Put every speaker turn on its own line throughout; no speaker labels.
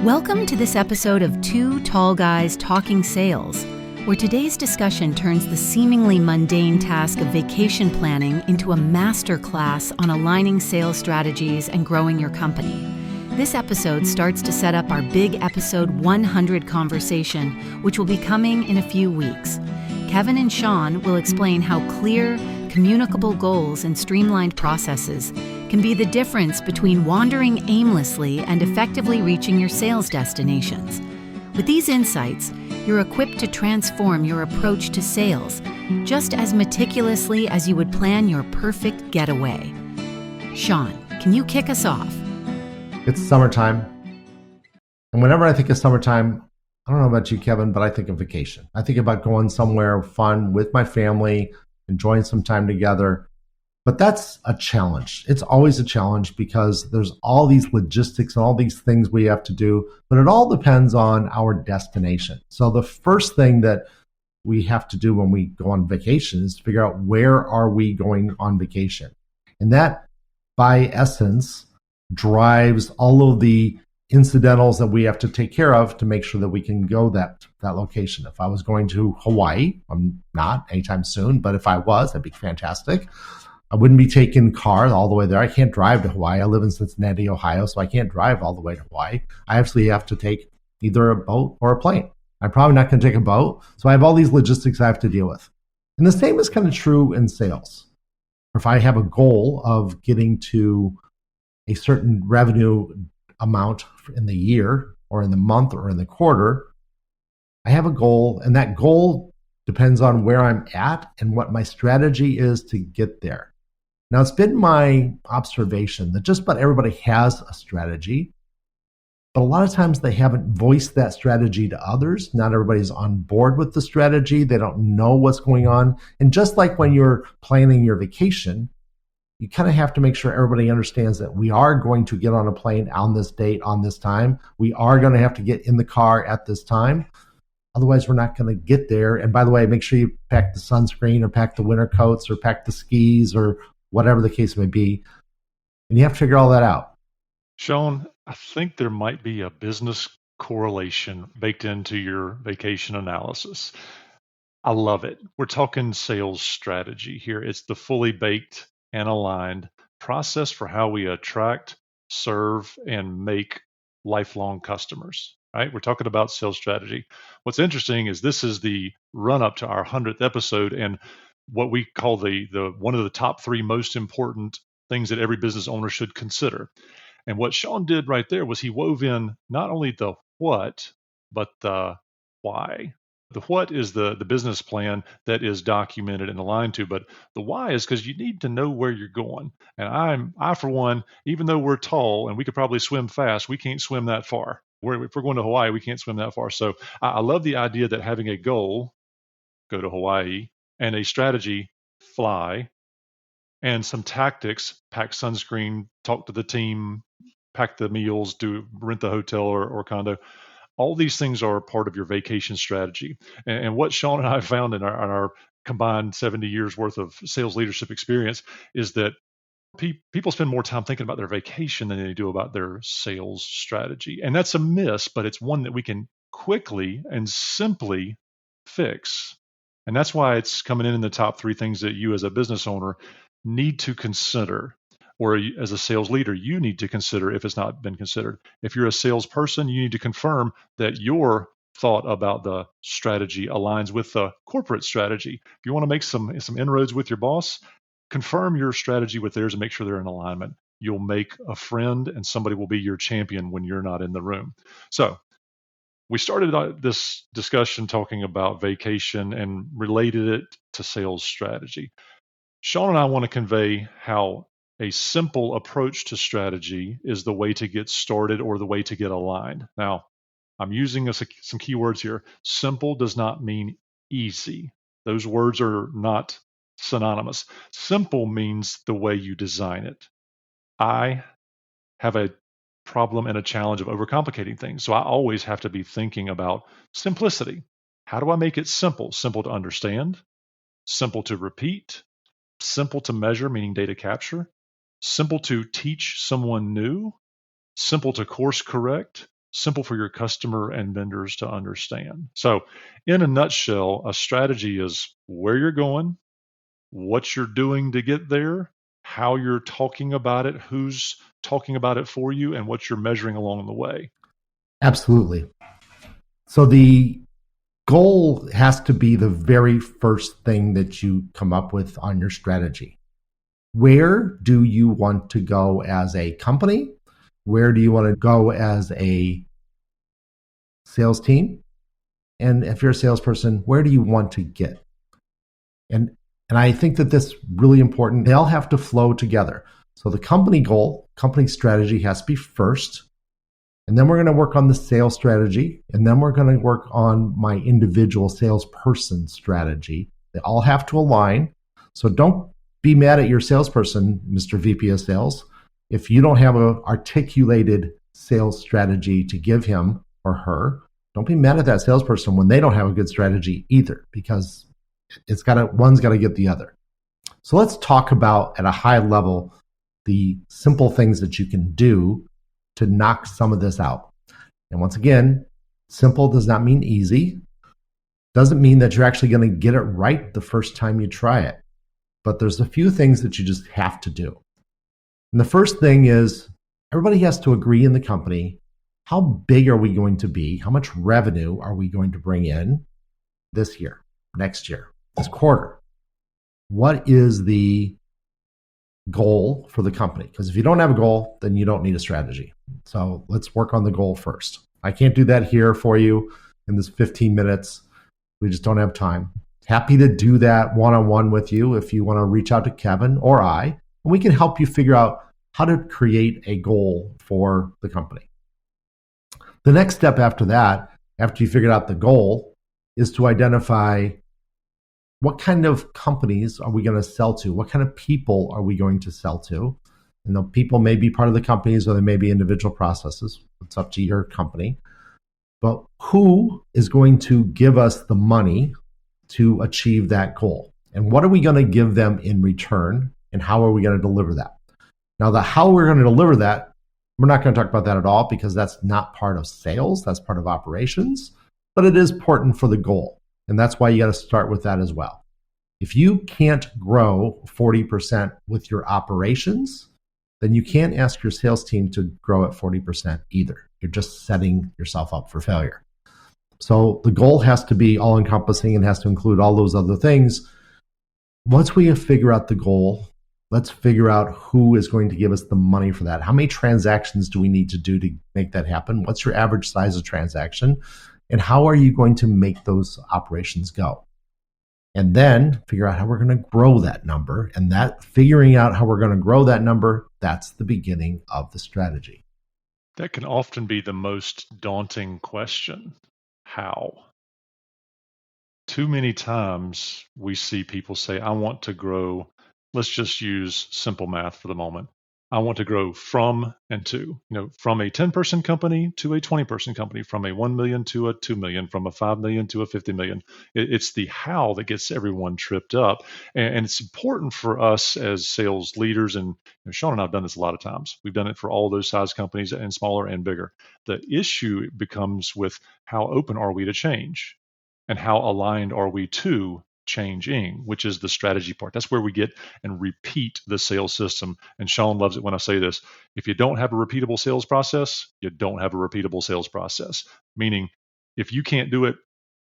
Welcome to this episode of Two Tall Guys Talking Sales, where today's discussion turns the seemingly mundane task of vacation planning into a master class on aligning sales strategies and growing your company. This episode starts to set up our big episode 100 conversation, which will be coming in a few weeks. Kevin and Sean will explain how clear, communicable goals and streamlined processes can be the difference between wandering aimlessly and effectively reaching your sales destinations. With these insights, you're equipped to transform your approach to sales just as meticulously as you would plan your perfect getaway. Sean, can you kick us off?
It's summertime. And whenever I think of summertime, I don't know about you, Kevin, but I think of vacation. I think about going somewhere fun with my family, enjoying some time together. But that's a challenge. It's always a challenge because there's all these logistics and all these things we have to do, but it all depends on our destination. So the first thing that we have to do when we go on vacation is to figure out where are we going on vacation. And that, by essence, drives all of the incidentals that we have to take care of to make sure that we can go that location. If I was going to Hawaii, I'm not anytime soon, but if I was, that'd be fantastic. I wouldn't be taking car all the way there. I can't drive to Hawaii. I live in Cincinnati, Ohio, so I can't drive all the way to Hawaii. I actually have to take either a boat or a plane. I'm probably not going to take a boat, so I have all these logistics I have to deal with. And the same is kind of true in sales. If I have a goal of getting to a certain revenue amount in the year or in the month or in the quarter, I have a goal, and that goal depends on where I'm at and what my strategy is to get there. Now, it's been my observation that just about everybody has a strategy, but a lot of times they haven't voiced that strategy to others. Not everybody's on board with the strategy. They don't know what's going on. And just like when you're planning your vacation, you kind of have to make sure everybody understands that we are going to get on a plane on this date, on this time. We are going to have to get in the car at this time. Otherwise, we're not going to get there. And by the way, make sure you pack the sunscreen or pack the winter coats or pack the skis or whatever the case may be. And you have to figure all that out.
Sean, I think there might be a business correlation baked into your vacation analysis. I love it. We're talking sales strategy here. It's the fully baked and aligned process for how we attract, serve, and make lifelong customers. Right? We're talking about sales strategy. What's interesting is this is the run up to our 100th episode and what we call the one of the top 3 most important things that every business owner should consider. And what Sean did right there was he wove in not only the what, but the why. The what is the business plan that is documented and aligned to, but the why is because you need to know where you're going. And I for one, even though we're tall and we could probably swim fast, we can't swim that far. If we're going to Hawaii, we can't swim that far. So I love the idea that having a goal, go to Hawaii, and a strategy, fly, and some tactics, pack sunscreen, talk to the team, pack the meals, rent the hotel or condo. All these things are part of your vacation strategy. And what Sean and I found in our combined 70 years worth of sales leadership experience is that people spend more time thinking about their vacation than they do about their sales strategy. And that's a miss, but it's one that we can quickly and simply fix. And that's why it's coming in the top 3 things that you as a business owner need to consider, or as a sales leader, you need to consider if it's not been considered. If you're a salesperson, you need to confirm that your thought about the strategy aligns with the corporate strategy. If you want to make some inroads with your boss, confirm your strategy with theirs and make sure they're in alignment. You'll make a friend and somebody will be your champion when you're not in the room. So we started this discussion talking about vacation and related it to sales strategy. Sean and I want to convey how a simple approach to strategy is the way to get started or the way to get aligned. Now, I'm using some keywords here. Simple does not mean easy. Those words are not synonymous. Simple means the way you design it. I have a problem and a challenge of overcomplicating things. So I always have to be thinking about simplicity. How do I make it simple? Simple to understand, simple to repeat, simple to measure, meaning data capture, simple to teach someone new, simple to course correct, simple for your customer and vendors to understand. So, in a nutshell, a strategy is where you're going, what you're doing to get there, how you're talking about it, who's talking about it for you, and what you're measuring along the way.
Absolutely. So the goal has to be the very first thing that you come up with on your strategy. Where do you want to go as a company? Where do you want to go as a sales team? And if you're a salesperson, where do you want to get? And I think that that's really important. They all have to flow together. So the company goal, company strategy has to be first. And then we're going to work on the sales strategy. And then we're going to work on my individual salesperson strategy. They all have to align. So don't be mad at your salesperson, Mr. VP of Sales, if you don't have an articulated sales strategy to give him or her. Don't be mad at that salesperson when they don't have a good strategy either, because one's got to get the other. So let's talk about at a high level the simple things that you can do to knock some of this out. And once again, simple does not mean easy. Doesn't mean that you're actually going to get it right the first time you try it. But there's a few things that you just have to do. And the first thing is everybody has to agree in the company, how big are we going to be? How much revenue are we going to bring in this year, next year, this quarter? What is the goal for the company? Because if you don't have a goal, then you don't need a strategy. So let's work on the goal first. I can't do that here for you in this 15 minutes. We just don't have time. Happy to do that one-on-one with you if you want to reach out to Kevin or I, and we can help you figure out how to create a goal for the company. The next step after that, after you figured out the goal, is to identify what kind of companies are we going to sell to? What kind of people are we going to sell to? And the people may be part of the companies or they may be individual processes. It's up to your company. But who is going to give us the money to achieve that goal? And what are we going to give them in return? And how are we going to deliver that? Now, the how we're going to deliver that, we're not going to talk about that at all because that's not part of sales. That's part of operations. But it is important for the goal. And that's why you got to start with that as well. If you can't grow 40% with your operations, then you can't ask your sales team to grow at 40% either. You're just setting yourself up for failure. So the goal has to be all encompassing and has to include all those other things. Once we figure out the goal, let's figure out who is going to give us the money for that. How many transactions do we need to do to make that happen? What's your average size of transaction? And how are you going to make those operations go? And then figure out how we're going to grow that number. And that figuring out how we're going to grow that number, that's the beginning of the strategy.
That can often be the most daunting question. How? Too many times we see people say, I want to grow. Let's just use simple math for the moment. I want to grow from and to, from a 10-person company to a 20-person company, from a 1 million to a 2 million, from a 5 million to a 50 million. It's the how that gets everyone tripped up. And it's important for us as sales leaders. And Sean and I have done this a lot of times. We've done it for all those size companies and smaller and bigger. The issue becomes with how open are we to change and how aligned are we to changing, which is the strategy part. That's where we get and repeat the sales system. And Sean loves it when I say this. If you don't have a repeatable sales process, you don't have a repeatable sales process. Meaning, if you can't do it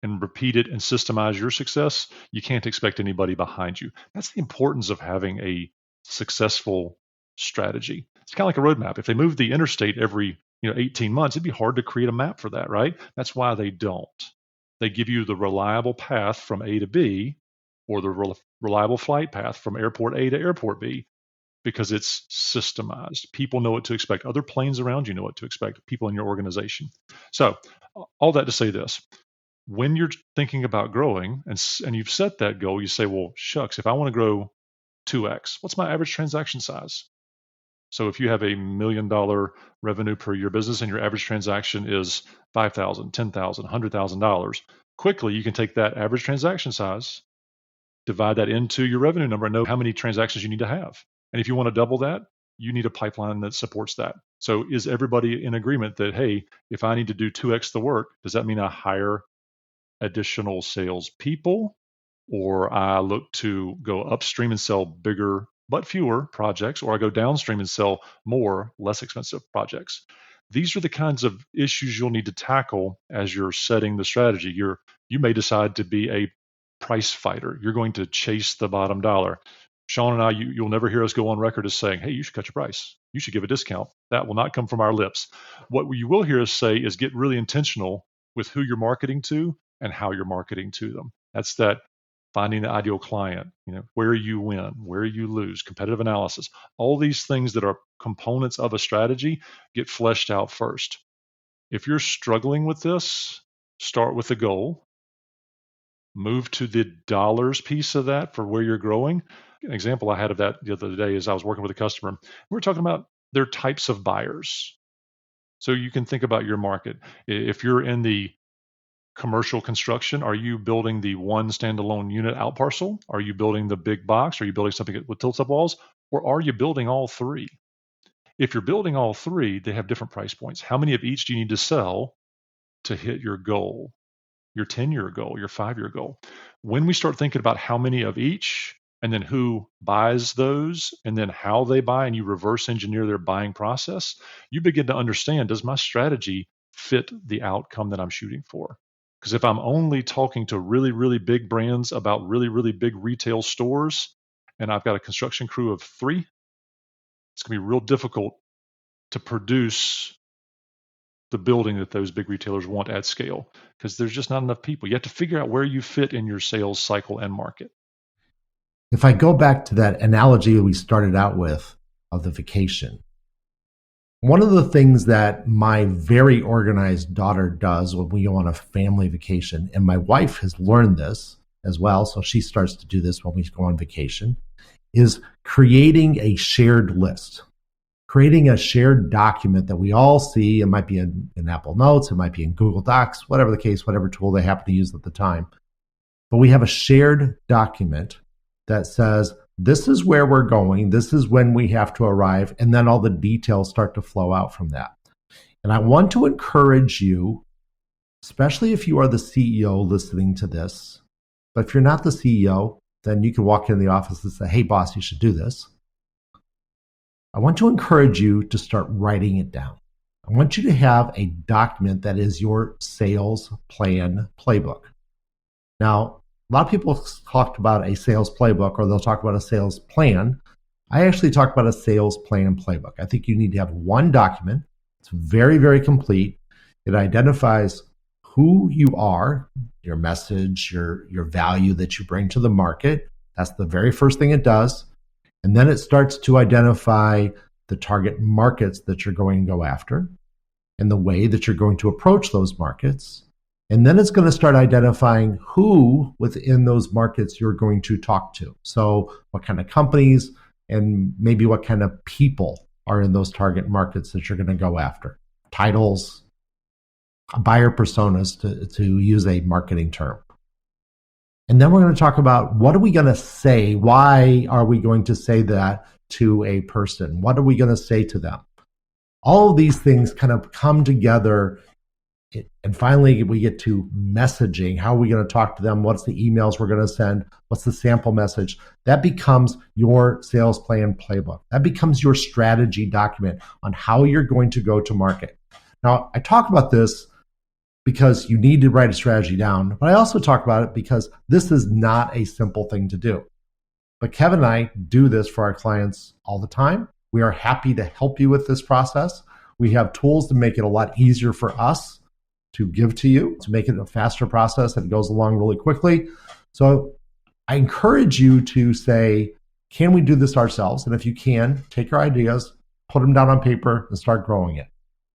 and repeat it and systemize your success, you can't expect anybody behind you. That's the importance of having a successful strategy. It's kind of like a roadmap. If they move the interstate every 18 months, it'd be hard to create a map for that, right? That's why they don't. They give you the reliable path from A to B, or the reliable flight path from airport A to airport B, because it's systemized. People know what to expect. Other planes around you know what to expect, people in your organization. So all that to say this, when you're thinking about growing and you've set that goal, you say, well, shucks, if I want to grow 2x, what's my average transaction size? So if you have $1 million revenue per year business and your average transaction is $5,000, $10,000, $100,000, quickly you can take that average transaction size, divide that into your revenue number, and know how many transactions you need to have. And if you want to double that, you need a pipeline that supports that. So is everybody in agreement that, hey, if I need to do 2x the work, does that mean I hire additional sales people, or I look to go upstream and sell bigger but fewer projects, or I go downstream and sell more, less expensive projects? These are the kinds of issues you'll need to tackle as you're setting the strategy. You may decide to be a price fighter. You're going to chase the bottom dollar. Sean and I, you'll never hear us go on record as saying, hey, you should cut your price. You should give a discount. That will not come from our lips. What you will hear us say is get really intentional with who you're marketing to and how you're marketing to them. That's that finding the ideal client, where you win, where you lose, competitive analysis. All these things that are components of a strategy get fleshed out first. If you're struggling with this, start with the goal. Move to the dollars piece of that for where you're growing. An example I had of that the other day is I was working with a customer. We were talking about their types of buyers. So you can think about your market. If you're in the commercial construction, are you building the one standalone unit out parcel? Are you building the big box? Are you building something with tilt-up walls? Or are you building all three? If you're building all three, they have different price points. How many of each do you need to sell to hit your goal, your 10-year goal, your 5-year goal? When we start thinking about how many of each, and then who buys those, and then how they buy, and you reverse engineer their buying process, you begin to understand, does my strategy fit the outcome that I'm shooting for? Because if I'm only talking to really, really big brands about really, really big retail stores, and I've got a construction crew of 3, it's going to be real difficult to produce the building that those big retailers want at scale, because there's just not enough people. You have to figure out where you fit in your sales cycle and market.
If I go back to that analogy we started out with of the vacation, one of the things that my very organized daughter does when we go on a family vacation, and my wife has learned this as well, so she starts to do this when we go on vacation, is creating a shared list, creating a shared document that we all see. It might be in Apple Notes, it might be in Google Docs, whatever the case, whatever tool they happen to use at the time. But we have a shared document that says, this is where we're going, this is when we have to arrive, and then all the details start to flow out from that. And I want to encourage you, especially if you are the CEO listening to this, but if you're not the CEO, then you can walk in the office and say, hey boss, you should do this. I want to encourage you to start writing it down. I want you to have a document that is your sales plan playbook. Now, a lot of people talked about a sales playbook, or they'll talk about a sales plan. I actually talk about a sales plan playbook. I think you need to have one document. It's very, very complete. It identifies who you are, your message, your value that you bring to the market. That's the very first thing it does. And then it starts to identify the target markets that you're going to go after and the way that you're going to approach those markets. And then it's going to start identifying who within those markets you're going to talk to. So what kind of companies and maybe what kind of people are in those target markets that you're going to go after. Titles, buyer personas, to use a marketing term. And then we're going to talk about, what are we going to say? Why are we going to say that to a person? What are we going to say to them? All of these things kind of come together. And finally, we get to messaging. How are we going to talk to them? What's the emails we're going to send? What's the sample message? That becomes your sales plan playbook. That becomes your strategy document on how you're going to go to market. Now, I talk about this because you need to write a strategy down, but I also talk about it because this is not a simple thing to do. But Kevin and I do this for our clients all the time. We are happy to help you with this process. We have tools to make it a lot easier for us to give to you, to make it a faster process that goes along really quickly. So I encourage you to say, can we do this ourselves? And if you can, take your ideas, put them down on paper, and start growing it.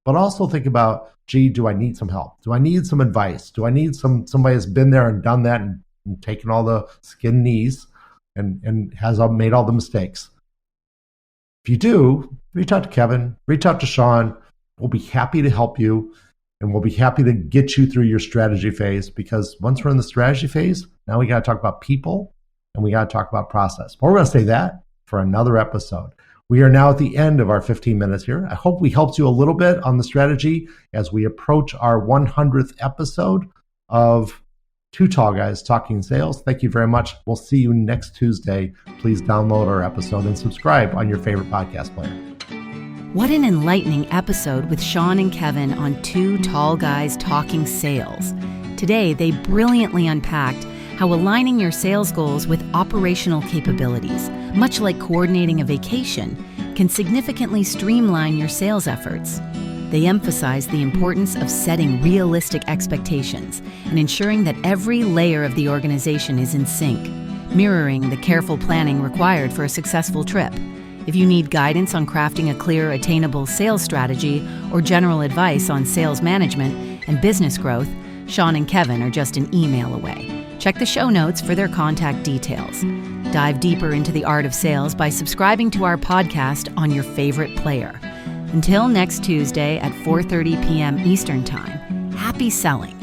But also think about, gee, do I need some help? Do I need some advice? Do I need somebody that's been there and done that and taken all the skin knees and has made all the mistakes? If you do, reach out to Kevin, reach out to Sean. We'll be happy to help you. And we'll be happy to get you through your strategy phase, because once we're in the strategy phase, now we got to talk about people and we got to talk about process. But we're going to say that for another episode. We are now at the end of our 15 minutes here. I hope we helped you a little bit on the strategy as we approach our 100th episode of Two Tall Guys Talking Sales. Thank you very much. We'll see you next Tuesday. Please download our episode and subscribe on your favorite podcast player.
What an enlightening episode with Sean and Kevin on Two Tall Guys Talking Sales. Today, they brilliantly unpacked how aligning your sales goals with operational capabilities, much like coordinating a vacation, can significantly streamline your sales efforts. They emphasize the importance of setting realistic expectations and ensuring that every layer of the organization is in sync, mirroring the careful planning required for a successful trip. If you need guidance on crafting a clear, attainable sales strategy or general advice on sales management and business growth, Sean and Kevin are just an email away. Check the show notes for their contact details. Dive deeper into the art of sales by subscribing to our podcast on your favorite player. Until next Tuesday at 4:30 p.m. Eastern Time, happy selling.